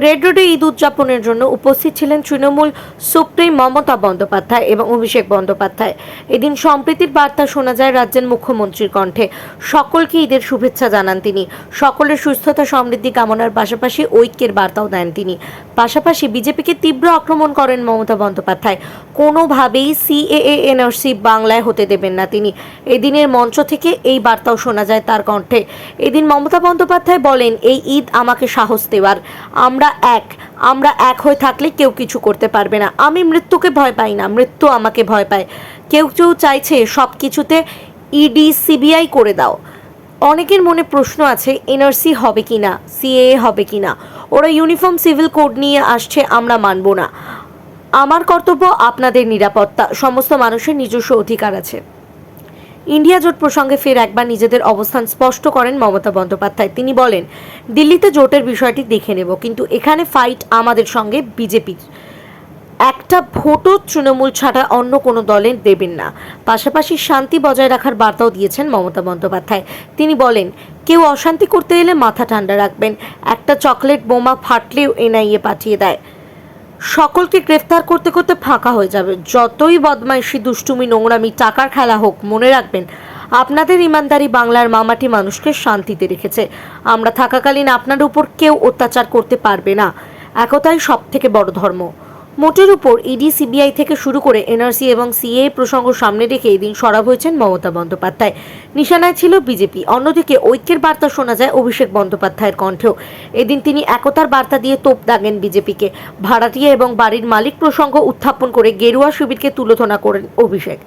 Red রোডে ঈদ উদযাপনের জন্য উপস্থিত ছিলেন তৃণমূল সুপ্রিম মমতা বন্দ্যোপাধ্যায় এবং অভিষেক বন্দ্যোপাধ্যায়। এদিন সম্প্রীতির বার্তা শোনা যায় রাজ্যের মুখ্যমন্ত্রীর কণ্ঠে। সকলকে ঈদের শুভেচ্ছা জানান তিনি। সকলের সুস্থতা সমৃদ্ধি কামনার পাশাপাশি ঐক্যের বার্তাও দেন তিনি। পাশাপাশি বিজেপিকে তীব্র আক্রমণ করেন মমতা বন্দ্যোপাধ্যায়। কোনোভাবেই সিএএ এনআরসি বাংলায় হতে দেবেন না তিনি। এদিনের মঞ্চ থেকে এই বার্তাও শোনা যায় তার কণ্ঠে। এদিন মমতা বন্দ্যোপাধ্যায় বলেন, এই ঈদ আমাকে সাহস দেওয়ার। আমরা এক হয়ে থাকলে কেউ কিছু করতে পারবে না। আমি মৃত্যুকে ভয় পাই না, মৃত্যু আমাকে ভয় পায়। কেউ চাইছে সব কিছুতে ইডি সিবিআই করে দাও। অনেকের মনে প্রশ্ন আছে, এনআরসি হবে কিনা, সিএএ হবে কিনা। ওরা ইউনিফর্ম সিভিল কোড নিয়ে আসছে, আমরা মানব না। আমার কর্তব্য আপনাদের নিরাপত্তা। সমস্ত মানুষের নিজস্ব অধিকার আছে। ইন্ডিয়া জোট প্রসঙ্গে ফের একবার নিজেদের অবস্থান স্পষ্ট করেন মমতা বন্দ্যোপাধ্যায়। তিনি বলেন, দিল্লিতে জোটের বিষয়টি দেখে নেব, কিন্তু এখানে ফাইট আমাদের সঙ্গে বিজেপির। একটা ভোটও তৃণমূল ছাড়া অন্য কোনো দলে দেবেন না। পাশাপাশি শান্তি বজায় রাখার বার্তাও দিয়েছেন মমতা বন্দ্যোপাধ্যায়। তিনি বলেন, কেউ অশান্তি করতে এলে মাথা ঠান্ডা রাখবেন। একটা চকলেট বোমা ফাটলেও এনআইএ পাঠিয়ে দেয়। সকলকে গ্রেফতার করতে করতে ফাঁকা হয়ে যাবে। যতই বদমাইশি, দুষ্টুমি, নোংরামি, টাকার খেলা হোক, মনে রাখবেন আপনাদের ইমানদারি বাংলার মামাটি মানুষকে শান্তিতে রেখেছে। আমরা থাকাকালীন আপনার উপর কেউ অত্যাচার করতে পারবে না। একতাই সব থেকে বড় ধর্ম। মোটের উপর ইডি সিবিআই থেকে শুরু করে এনআরসি এবং সিএ প্রসঙ্গ সামনে রেখে এদিন সরব হয়েছেন মমতা বন্দ্যোপাধ্যায়। নিশানায় ছিল বিজেপি। অন্যদিকে ঐক্যের বার্তা শোনা যায় অভিষেক বন্দ্যোপাধ্যায়ের কণ্ঠেও। এদিন তিনি একতার বার্তা দিয়ে তোপ দাগেন বিজেপিকে। ভাড়াটিয়া এবং বাড়ির মালিক প্রসঙ্গ উত্থাপন করে গেরুয়া শিবিরকে তুলোধনা করেন অভিষেক।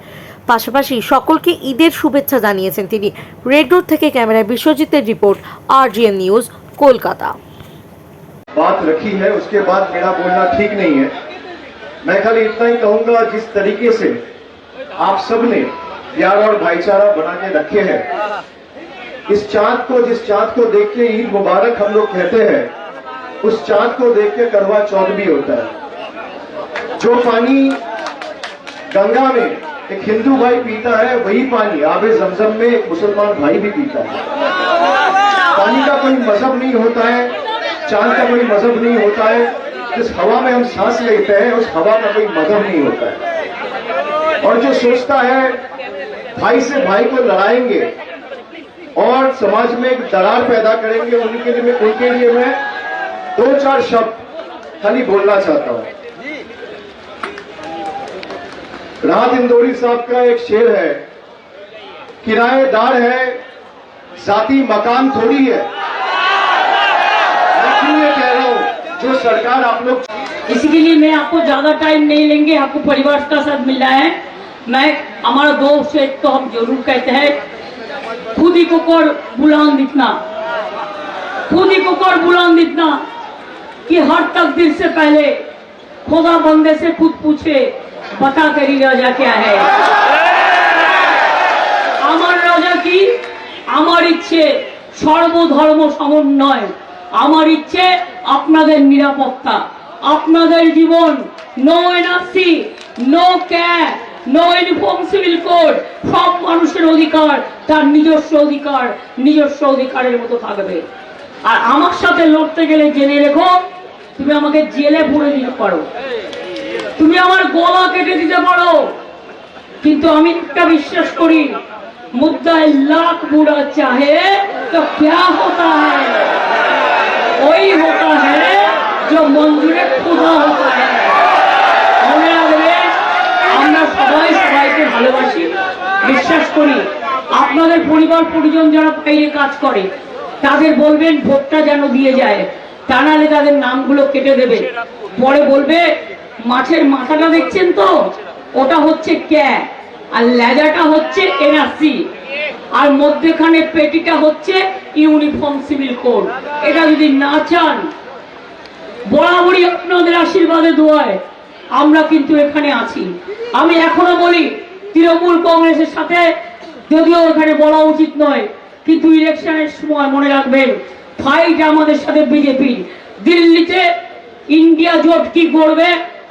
পাশাপাশি সকলকে ঈদের শুভেচ্ছা জানিয়েছেন তিনি। রেড রোড থেকে ক্যামেরায় বিশ্বজিতের রিপোর্ট, RGN নিউজ, কলকাতা। बात रखी है, उसके बाद मेरा बोलना ठीक नहीं है। मैं खाली इतना ही कहूंगा, जिस तरीके से आप सब ने प्यार और भाईचारा बना के रखे हैं, जिस चांद को देख के ईद मुबारक हम लोग कहते हैं, उस चांद को देख के करवा चौथ भी होता है। जो पानी गंगा में एक हिंदू भाई पीता है, वही पानी आबे जमजम में एक मुसलमान भाई भी पीता है। पानी का कोई मजहब नहीं होता है, चांद का कोई मजहब नहीं होता है। जिस हवा में हम सांस लेते हैं, उस हवा का कोई मजहब नहीं होता है। और जो सोचता है भाई से भाई को लड़ाएंगे और समाज में एक दरार पैदा करेंगे, उनके लिए मैं 2-4 शब्द खाली बोलना चाहता हूं। राहत इंदौरी साहब का एक शेर है, किराएदार है, जाती मकान थोड़ी है। मैं क्यों ये कह रहा हूं, जो सरकार आप लोग, इसके लिए मैं आपको ज्यादा टाइम नहीं लेंगे। आपको परिवार का साथ मिल रहा है। मैं हमारा दोस्त है तो हम जरूर कहते हैं, खुद ही को कर बुलंद इतना, खुद ही को कर बुलंद इतना कि हर तकदीर से पहले खुदा बंदे से खुद पूछे, बता तेरी रजा क्या है। আমার রাজা কি? আমার ইচ্ছে সর্বধর্ম সমন্বয়। আমার ইচ্ছে আপনাদের নিরাপত্তা, আপনাদের জীবন। No NRC, no CAB, no uniform civil code. সব মানুষের অধিকার তার নিজস্ব অধিকার, নিজস্ব অধিকারের মতো থাকবে। আর আমার সাথে লড়তে গেলে জেনে রেখো, তুমি আমাকে জেলে ভরে দিতে পারো, তুমি আমার গলা কেটে দিতে পারো, কিন্তু আমি একটা বিশ্বাস করি, मुद्दाए लाख बुरा चाहे तो क्या होता है, वही होता है जो मंजूरे खुदा होता है। মনে রাখবে, আমরা সবাই সবাইকে ভালোবাসি, বিশ্বাস করি। আপনাদের পরিবার পরিজন যারা বাইরে কাজ করে তাদের বলবেন ভোটটা যেন দিয়ে যায়, তা নাহলে তাদের নামগুলো কেটে দেবে। পরে বলবে মাছের মাথাটা দেখছেন তো, ওটা হচ্ছে ক্যা, আর লেজাটা হচ্ছে এনআরসি, আর মধ্যখানে পেটিটা হচ্ছে ইউনিফর্ম সিভিল কোড। এটা যদি না চান, বরাবরই আপনাদের আশীর্বাদে দোয়ায় আমরা কিন্তু এখানে আছি। আমি এখনো বলি, তৃণমূল কংগ্রেসের সাথে যদিও এখানে বলা উচিত নয়, কিন্তু ইলেকশনের সময় মনে রাখবেন, ফাইট আমাদের সাথে বিজেপির। দিল্লিতে ইন্ডিয়া জোট কি করবে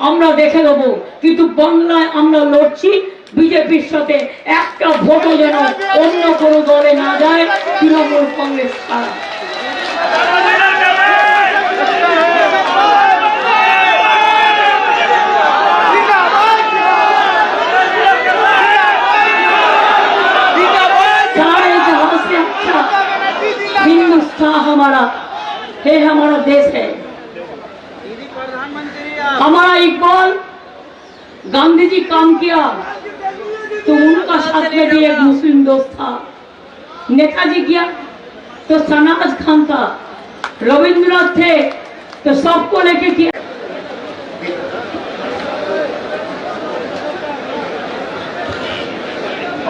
আমরা দেখে দেবো, কিন্তু বাংলায় আমরা লড়ছি বিজেপির সাথে একটা ভোটও যেন অন্য কোনো দলে না যায়, তৃণমূল কংগ্রেস ছাড়া। हिंदुस्तान हमारा है, हमारा देश है। हमारा इकबाल गांधी जी काम किया तो उनका साथ में भी एक मुस्लिम दोस्त था। नेताजी किया तो सनाज खान था, रविंद्रनाथ थे तो सबको लेके किया।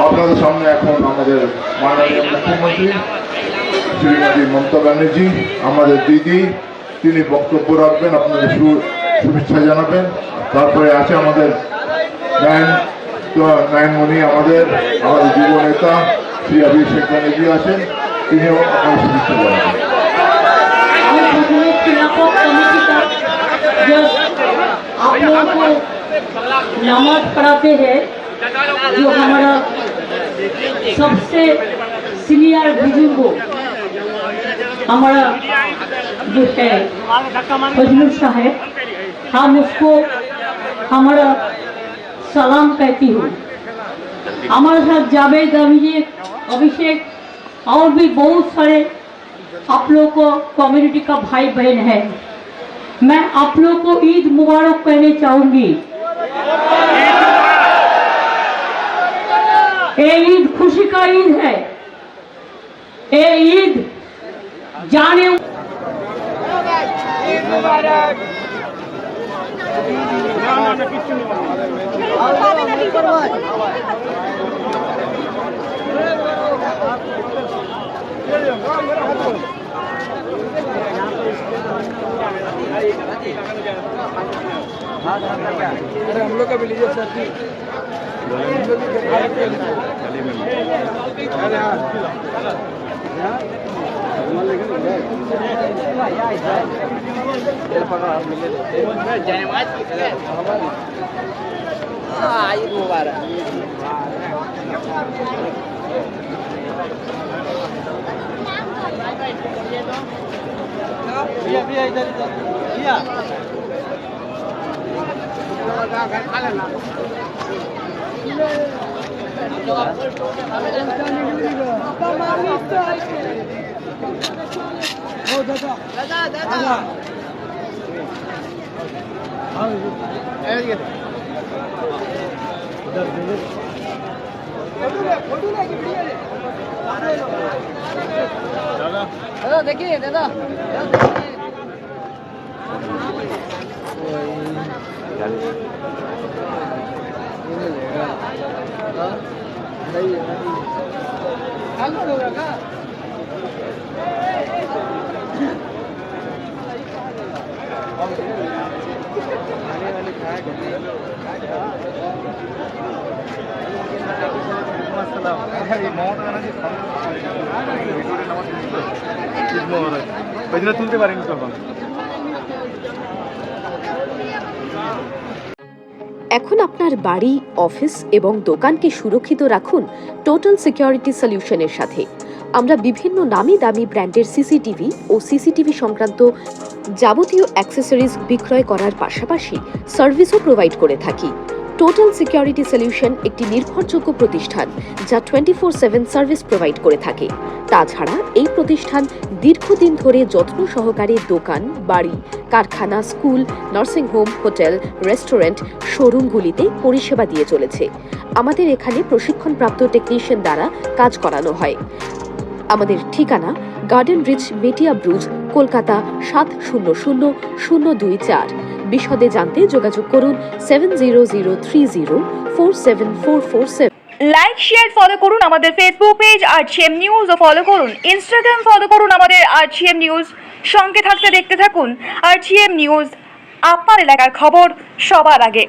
আপনাদের সামনে এখন আমাদের মাননীয় মুখ্যমন্ত্রী শ্রীমতী মমতা ব্যানার্জি, আমাদের দিদি, তিনি বক্তব্য রাখবেন, আপনাদের শুভেচ্ছা জানাবেন। তারপরে আছে আমাদের নয়নমণি, আমাদের যুব নেতা শ্রী অভিষেক ব্যানার্জি আছেন, তিনিও আপনার শুভেচ্ছা জানাবেন। आप लोगों को नमाज पढ़ाते हैं, जो हमारा सबसे सीनियर बुजुर्ग हमारा जो है फजलुल साहब, हम उसको हमारा सलाम कहती हूँ। हमारे साथ जावेद अभिषेक और भी बहुत सारे आप लोग को कम्युनिटी का भाई बहन है। मैं आप लोग को ईद मुबारक कहने चाहूंगी। ये ईद खुशी का ईद है, ये ईद जाने अरे हम लोग का भी लीजिए सर। दादा देखिए दादा তুলতে পারিনি তখন। এখন আপনার বাড়ি, অফিস এবং দোকানকে সুরক্ষিত রাখুন টোটাল সিকিউরিটি সলিউশনের সাথে। আমরা বিভিন্ন নামি দামি ব্র্যান্ডের সিসিটিভি ও সিসিটিভি সংক্রান্ত যাবতীয় অ্যাক্সেসরিজ বিক্রয় করার পাশাপাশি সার্ভিসও প্রোভাইড করে থাকি। টোটাল সিকিউরিটি সলিউশন একটি নির্ভরযোগ্য প্রতিষ্ঠান যা 24/7 সার্ভিস প্রোভাইড করে থাকে। তাছাড়া এই প্রতিষ্ঠান দীর্ঘদিন ধরে যত্ন সহকারে দোকান, বাড়ি, কারখানা, স্কুল, নার্সিংহোম, হোটেল, রেস্টুরেন্ট, শোরুমগুলিতে পরিষেবা দিয়ে চলেছে। আমাদের এখানে প্রশিক্ষণপ্রাপ্ত টেকনিশিয়ান দ্বারা কাজ করানো হয়। আমাদের ঠিকানা গার্ডেন রিচ, মেটিয়া ব্রুজ, কলকাতা 700024। বিশদে জানতে যোগাযোগ করুন 7003047447। লাইক, শেয়ার, ফলো করুন আমাদের ফেসবুক পেজ RGM নিউজ ও ফলো করুন ইনস্টাগ্রাম, ফলো করুন আমাদের RGM নিউজ। সঙ্গে থাকতে দেখতে থাকুন RGM নিউজ, আপনার এলাকার খবর সবার আগে।